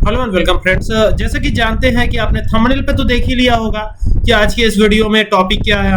Hello and welcome friends. जैसा कि जानते हैं कि आपने थंबनेल पे तो देख ही लिया होगा कि आज की इस वीडियो में टॉपिक क्या है।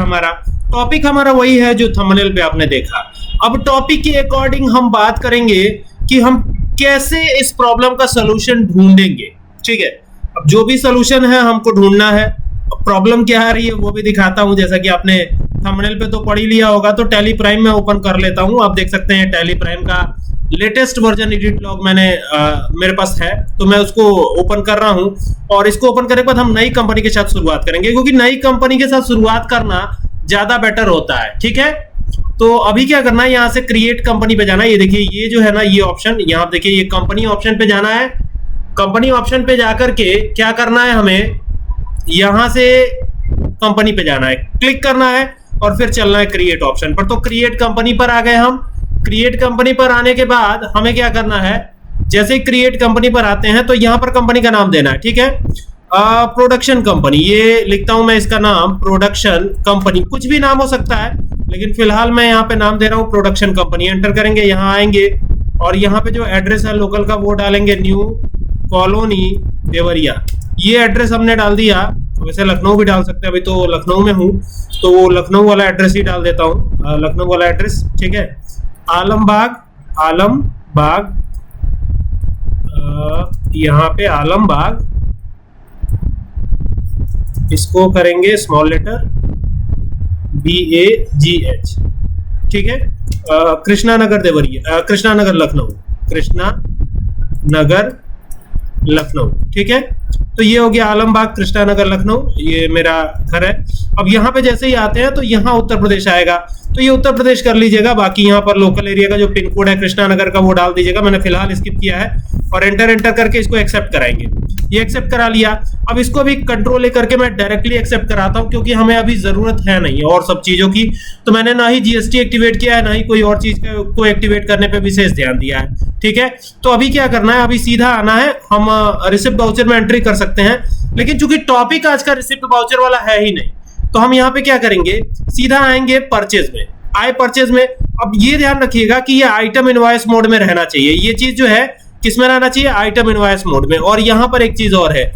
टॉपिक हमारा वही है जो थंबनेल पे आपने देखा। अब टॉपिक के अकॉर्डिंग हम बात करेंगे कि हम कैसे इस प्रॉब्लम का सोल्यूशन ढूंढेंगे। ठीक है, अब जो भी सोल्यूशन है हमको ढूंढना है। प्रॉब्लम क्या आ रही है वो भी दिखाता हूं। जैसा कि आपने थंबनेल पे तो पढ़ ही लिया होगा, तो टैली प्राइम में ओपन कर लेता हूं। आप देख सकते हैं टैली प्राइम का लेटेस्ट वर्जन एडिट लॉग मेरे पास है, तो मैं उसको ओपन कर रहा हूं। और इसको ओपन करने के बाद हम नई कंपनी के साथ शुरुआत करेंगे, क्योंकि नई कंपनी के साथ शुरुआत करना ज्यादा बेटर होता है। ठीक है, तो अभी क्या करना है, यहाँ से क्रिएट कंपनी पे जाना है। ये देखिए, ये जो है ना, ये ऑप्शन यहाँ देखिए, ये कंपनी ऑप्शन पे जाना है। कंपनी ऑप्शन पे जाकर के क्या करना है, हमें यहां से कंपनी पे जाना है, क्लिक करना है और फिर चलना है क्रिएट ऑप्शन पर। तो क्रिएट कंपनी पर आ गए हम। क्रिएट कंपनी पर आने के बाद हमें क्या करना है, जैसे क्रिएट कंपनी पर आते हैं तो यहां पर कंपनी का नाम देना है। ठीक है, प्रोडक्शन कंपनी, ये लिखता हूं मैं इसका नाम, प्रोडक्शन कंपनी। कुछ भी नाम हो सकता है, लेकिन फिलहाल मैं यहाँ पे नाम दे रहा हूँ प्रोडक्शन कंपनी। एंटर करेंगे, यहाँ आएंगे और यहाँ पे जो एड्रेस है लोकल का वो डालेंगे, न्यू कॉलोनी देवरिया। ये एड्रेस हमने डाल दिया। वैसे लखनऊ भी डाल सकते हैं, अभी तो लखनऊ में हूँ तो वो लखनऊ वाला एड्रेस ही डाल देता हूँ, लखनऊ वाला एड्रेस। ठीक है, आलमबाग यहाँ पे आलमबाग, इसको करेंगे स्मॉल लेटर BAGH। ठीक है, कृष्णा नगर देवरिया, कृष्णा नगर लखनऊ, कृष्णा नगर लखनऊ। ठीक है, तो ये हो गया आलमबाग, कृष्णा नगर लखनऊ, ये मेरा घर है। अब यहाँ पे जैसे ही आते हैं तो यहाँ उत्तर प्रदेश आएगा, तो ये उत्तर प्रदेश कर लीजिएगा। बाकी यहाँ पर लोकल एरिया का जो पिन कोड है कृष्णा नगर का वो डाल दीजिएगा। मैंने फिलहाल स्किप किया है और एंटर करके इसको एक्सेप्ट कराएंगे। ये एक्सेप्ट करा लिया। अब इसको भी कंट्रोल करके मैं डायरेक्टली एक्सेप्ट कराता हूँ, क्योंकि हमें अभी जरूरत है नहीं और सब चीजों की। तो मैंने ना ही GST एक्टिवेट किया है, ना ही कोई और चीज को एक्टिवेट करने पे विशेष ध्यान दिया है। ठीक है, तो अभी क्या करना है, अभी सीधा आना है। हम रिसिप्ट वाउचर में एंट्री कर सकते हैं, लेकिन चूंकि टॉपिक आज का रिसिप्ट वाउचर वाला है ही नहीं, तो हम यहाँ पे क्या करेंगे, सीधा आएंगे परचेज में। आए परचेज में, अब ये ध्यान रखिएगा कि ये आइटम इनवॉइस मोड में रहना चाहिए। ये चीज जो है किस में रहना चाहिए, आइटम इनवॉइस मोड में। और यहाँ पर एक चीज और है,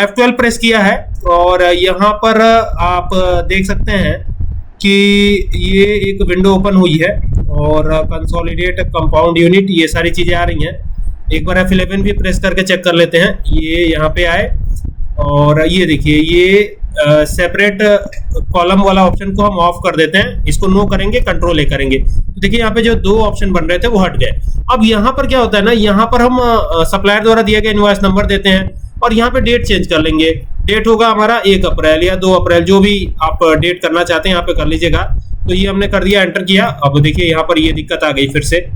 F12 प्रेस किया है और यहाँ पर आप देख सकते हैं कि ये एक विंडो ओपन हुई है और कंसोलिडेट कंपाउंड यूनिट, ये सारी चीजें आ रही हैं। एक बार F11 भी प्रेस करके चेक कर लेते हैं। ये यहाँ पे आए और ये देखिए, ये सेपरेट कॉलम वाला ऑप्शन को हम ऑफ कर देते हैं। इसको नो करेंगे, कंट्रोल ए करेंगे, तो देखिए यहाँ पे जो दो ऑप्शन बन रहे थे वो हट गए। अब यहाँ पर क्या होता है ना, यहाँ पर हम सप्लायर द्वारा दिया गया इनवॉइस नंबर देते हैं और यहाँ पे डेट चेंज कर लेंगे। डेट होगा हमारा 1 अप्रैल या 2 अप्रैल, जो भी आप डेट करना चाहते हैं यहाँ पे कर लीजिएगा। तो ये हमने कर दिया, एंटर किया। अब देखिए यहाँ पर ये दिक्कत आ गई फिर से,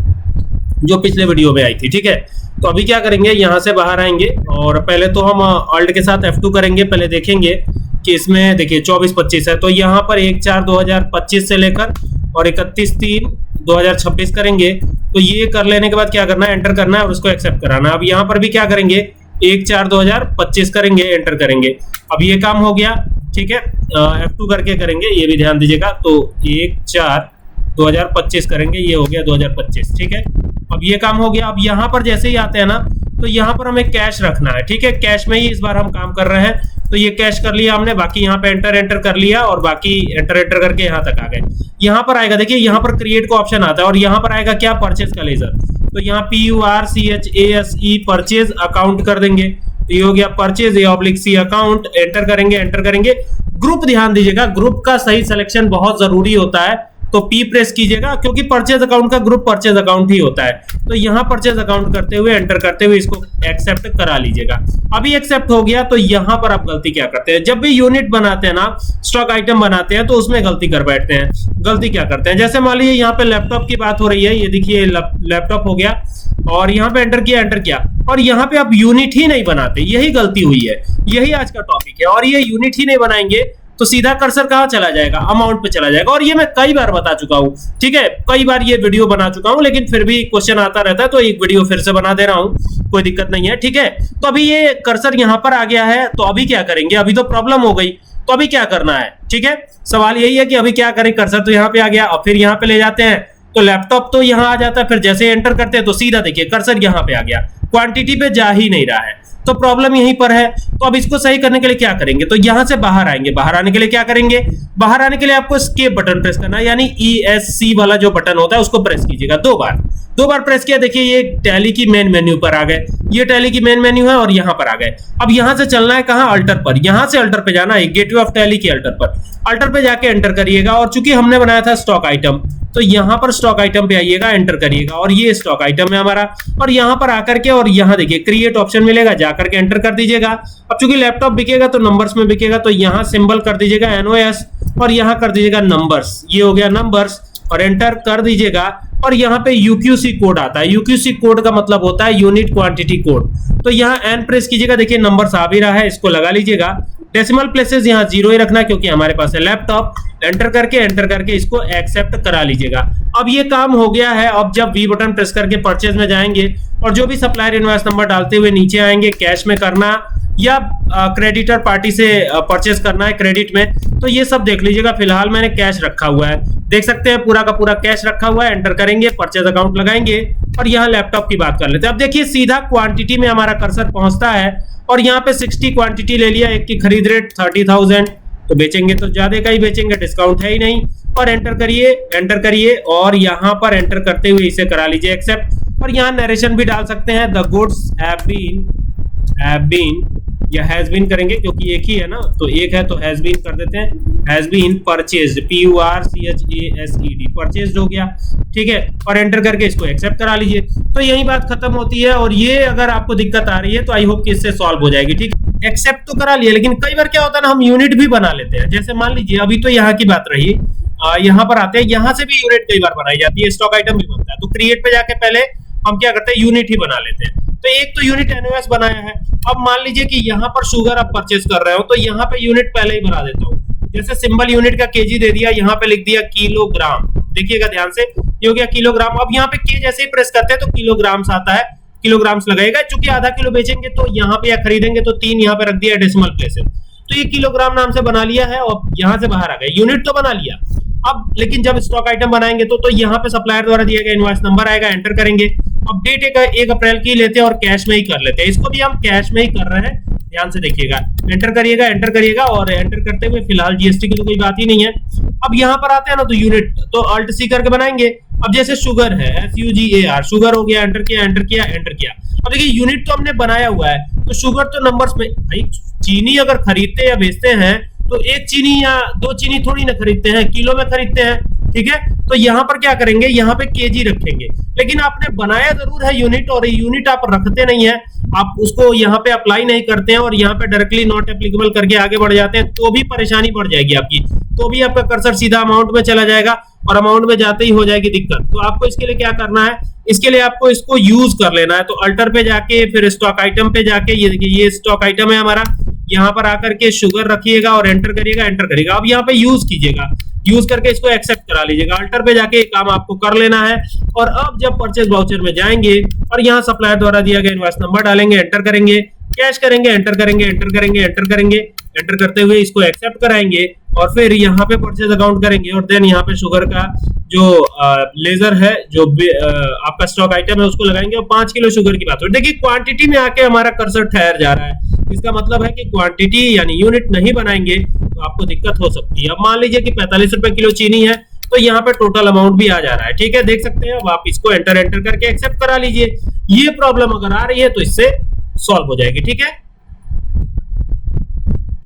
जो पिछले वीडियो में आई थी। ठीक है, तो अभी क्या करेंगे, यहाँ से बाहर आएंगे और पहले तो हम ऑल्ट के साथ F2 करेंगे। पहले देखेंगे कि इसमें देखिए 24-25 है, तो यहाँ पर 1/4/2025 से लेकर और 31/3/2026 करेंगे। तो ये कर लेने के बाद क्या करना है, एंटर करना है और उसको एक्सेप्ट कराना है। अब यहाँ पर भी क्या करेंगे, 1/4/2025 करेंगे, एंटर करेंगे। अब ये काम हो गया। ठीक है, F2 करके करेंगे, ये भी ध्यान दीजिएगा। तो 1/4/2025 करेंगे, ये हो गया 2025। ठीक है, अब ये काम हो गया। अब यहाँ पर जैसे ही आते हैं ना, तो यहाँ पर हमें कैश रखना है। ठीक है, कैश में ही इस बार हम काम कर रहे हैं, तो ये कैश कर लिया हमने। बाकी यहाँ पे एंटर कर लिया और बाकी एंटर करके यहाँ तक आ गए। यहाँ पर आएगा, देखिए यहाँ पर क्रिएट का ऑप्शन आता है और यहाँ पर आएगा क्या, परचेज का लेजर। तो यहाँ PURCHASE परचेज अकाउंट कर देंगे। तो ये हो गया परचेज A/C अकाउंट। एंटर करेंगे। ग्रुप ध्यान दीजिएगा, ग्रुप का सही सिलेक्शन बहुत जरूरी होता है, तो P प्रेस कीजिएगा, क्योंकि परचेज अकाउंट का ग्रुप परचेज अकाउंट ही होता है। तो यहाँ परचेज अकाउंट करते हुए, एंटर करते हुए इसको एक्सेप्ट करा लीजिएगा। अभी एक्सेप्ट हो गया। तो यहाँ पर आप गलती क्या करते हैं, जब भी यूनिट बनाते हैं ना, स्टॉक आइटम बनाते हैं, तो उसमें गलती कर बैठते हैं। गलती क्या करते हैं, जैसे मान लीजिए यहाँ पे लैपटॉप की बात हो रही है, ये देखिए लैपटॉप हो गया और यहाँ पे एंटर किया और यहाँ पे आप यूनिट ही नहीं बनाते। यही गलती हुई है, यही आज का टॉपिक है। और ये यूनिट ही नहीं बनाएंगे तो सीधा कर्सर कहाँ चला जाएगा, अमाउंट पे चला जाएगा। और ये मैं कई बार बता चुका हूँ। ठीक है, कई बार ये वीडियो बना चुका हूँ, लेकिन फिर भी क्वेश्चन आता रहता है, तो एक वीडियो फिर से बना दे रहा हूँ, कोई दिक्कत नहीं है। ठीक है, तो अभी ये कर्सर यहाँ पर आ गया है, तो अभी क्या करेंगे, अभी तो प्रॉब्लम हो गई, तो अभी क्या करना है। ठीक है, सवाल यही है कि अभी क्या करें। कर्सर तो यहाँ पे आ गया, अब फिर यहाँ पे ले जाते हैं तो लैपटॉप तो यहाँ आ जाता है, फिर जैसे एंटर करते हैं तो सीधा देखिए कर्सर यहाँ पे आ गया। क्वांटिटी पे जा ही नहीं रहा है, तो प्रॉब्लम यहीं पर है। तो अब इसको सही करने के लिए क्या करेंगे, तो यहां से बाहर आएंगे। बाहर आने के लिए क्या करेंगे, बाहर आने के लिए आपको एस्केप बटन प्रेस करना है, यानी ESC वाला जो बटन होता है उसको प्रेस कीजिएगा 2 बार प्रेस किया। देखिए ये टैली की मेन मेन्यू पर आ गए, ये टैली की मेन मेन्यू है और यहां पर आ गए। अब यहां से चलना है कहां, अल्टर पर। यहां से अल्टर पे जाना है, गेटवे ऑफ टैली के अल्टर पर। अल्टर पे जाके एंटर करिएगा, और चूंकि हमने बनाया था स्टॉक आइटम, तो यहां पर स्टॉक आइटम पे आइएगा, एंटर करिएगा, और ये स्टॉक आइटम है हमारा। और यहां पर आकर के, और यहां देखिए क्रिएट ऑप्शन मिलेगा, जाकर के एंटर कर दीजिएगा। अब चूंकि लैपटॉप बिकेगा तो नंबर्स में बिकेगा, तो यहां सिंबल कर दीजिएगा NOS, और यहां कर दीजिएगा नंबर्स, ये हो गया नंबर्स, और एंटर कर दीजिएगा। और यहाँ पे UQC कोड आता है। UQC कोड का मतलब होता है यूनिट क्वांटिटी कोड। तो यहाँ N प्रेस कीजिएगा, देखिए नंबर्स आ भी रहा है, इसको लगा लीजिएगा। डेसिमल प्लेसेस यहाँ 0 ही रखना, क्योंकि हमारे पास है लैपटॉप। एंटर करके इसको एक्सेप्ट करा लीजिएगा। अब ये काम हो गया है। अब जब V बटन प्रेस करके परचेज में जाएंगे, और जो भी सप्लायर इनवॉइस नंबर डालते हुए नीचे आएंगे, कैश में करना या क्रेडिटर पार्टी से परचेज करना है क्रेडिट में, तो ये सब देख लीजिएगा। फिलहाल मैंने कैश रखा हुआ है, देख सकते हैं पूरा का पूरा कैश रखा हुआ है। एंटर करेंगे, परचेज अकाउंट लगाएंगे, और यहाँ लैपटॉप की बात कर लेते हैं। अब देखिए सीधा क्वांटिटी में हमारा कर्सर पहुंचता है, और यहाँ पे 60 क्वांटिटी ले लिया, एक की खरीद रेट 30,000, तो बेचेंगे तो ज्यादा का ही बेचेंगे, डिस्काउंट है ही नहीं। और एंटर करिए, और यहाँ पर एंटर करते हुए इसे करा लीजिए एक्सेप्ट। और यहाँ नरेशन भी डाल सकते हैं, द गुड्स हैव बीन या हैज बीन करेंगे, क्योंकि एक ही है ना, तो एक है तो हैज बीन कर देते हैं। Has been purchased, PURCHASED, purchased हो गया, ठीक है। और एंटर करके इसको एक्सेप्ट करा लीजिए। तो यही बात खत्म होती है। और ये अगर आपको दिक्कत आ रही है तो आई होप कि इससे सॉल्व हो जाएगी, ठीक है। एक्सेप्ट तो करा लिया, लेकिन कई बार क्या होता है ना, हम यूनिट भी बना लेते हैं। जैसे मान लीजिए अभी तो यहाँ की बात रही, यहाँ पर आते हैं, यहाँ से भी यूनिट कई बार बनाई जाती है, स्टॉक आइटम भी बनता है। तो क्रिएट पे जाके पहले हम क्या करते हैं, यूनिट ही बना लेते हैं। तो एक तो यूनिट NOS बनाया है। अब मान लीजिए कि यहाँ पर शुगर आप परचेज कर रहे हो, तो यहाँ पे यूनिट पहले ही बना देता हूँ। जैसे सिंबल यूनिट का केजी दे दिया, यहाँ पे लिख दिया किलोग्राम, देखिएगा ध्यान से, ये हो गया किलोग्राम। अब यहाँ पे के जैसे ही प्रेस करते हैं तो किलोग्राम्स आता है, किलोग्राम्स लगेगा। चूंकि आधा किलो बेचेंगे तो यहाँ पे या खरीदेंगे तो 3 यहाँ पे रख दिया डेसिमल प्लेसेस, तो ये किलोग्राम नाम से बना लिया है। और यहाँ से बाहर आ गए, यूनिट तो बना लिया। अब लेकिन जब स्टॉक आइटम बनाएंगे तो यहाँ पे सप्लायर द्वारा दिया गया इनवॉइस नंबर आएगा, एंटर करेंगे। अब डेट 1 अप्रैल की लेते हैं और कैश में ही कर लेते हैं, इसको भी हम कैश में ही कर रहे हैं, ध्यान से देखिएगा। एंटर करिएगा, और एंटर करते हुए फिलहाल GST की तो कोई बात ही नहीं है। अब यहाँ पर आते हैं ना, तो यूनिट तो Alt C करके बनाएंगे। अब जैसे शुगर है, SUGAR, शुगर हो गया, एंटर किया। अब देखिए यूनिट तो हमने बनाया हुआ है, तो शुगर तो नंबर्स में, भाई चीनी अगर खरीदते या बेचते हैं तो 1 चीनी या 2 चीनी थोड़ी ना खरीदते हैं, किलो में खरीदते हैं, ठीक है। तो यहाँ पर क्या करेंगे, यहाँ पे केजी रखेंगे। लेकिन आपने बनाया जरूर है यूनिट, और यूनिट आप रखते नहीं है, आप उसको यहाँ पे अप्लाई नहीं करते हैं, और यहाँ पे डायरेक्टली नॉट एप्लीकेबल करके आगे बढ़ जाते हैं, तो भी परेशानी बढ़ जाएगी आपकी। तो भी आपका कर्सर सीधा अमाउंट में चला जाएगा, और अमाउंट में जाते ही हो जाएगी दिक्कत। तो आपको इसके लिए क्या करना है, इसके लिए आपको इसको यूज कर लेना है। तो अल्टर पे जाके, फिर स्टॉक आइटम पे जाके, ये देखिए ये स्टॉक आइटम है हमारा, यहाँ पर आकर के शुगर रखिएगा और एंटर करिएगा। अब यहाँ पे यूज कीजिएगा, यूज करके इसको एक्सेप्ट करा लीजिएगा। अल्टर पे जाके काम आपको कर लेना है। और अब जब परचेज वाउचर में जाएंगे और यहाँ सप्लायर द्वारा दिया गया इनवॉइस नंबर डालेंगे, एंटर करेंगे, कैश करेंगे, एंटर करेंगे, एंटर करते हुए इसको एक्सेप्ट कराएंगे, और फिर यहाँ पे परचेज अकाउंट करेंगे। और देन यहाँ पे शुगर का जो लेजर है, जो आपका स्टॉक आइटम है, उसको लगाएंगे, और 5 किलो शुगर की बात हो। देखिए क्वांटिटी में आके हमारा कर्सर ठहर जा रहा है, इसका मतलब है कि क्वांटिटी यानी यूनिट नहीं बनाएंगे तो आपको दिक्कत हो सकती है। अब मान लीजिए कि 45 रुपए किलो चीनी है, तो यहाँ पे टोटल अमाउंट भी आ जा रहा है, ठीक है, देख सकते हैं। अब आप इसको एंटर करके एक्सेप्ट करा लीजिए। ये प्रॉब्लम अगर आ रही है तो इससे सॉल्व हो जाएगी, ठीक है।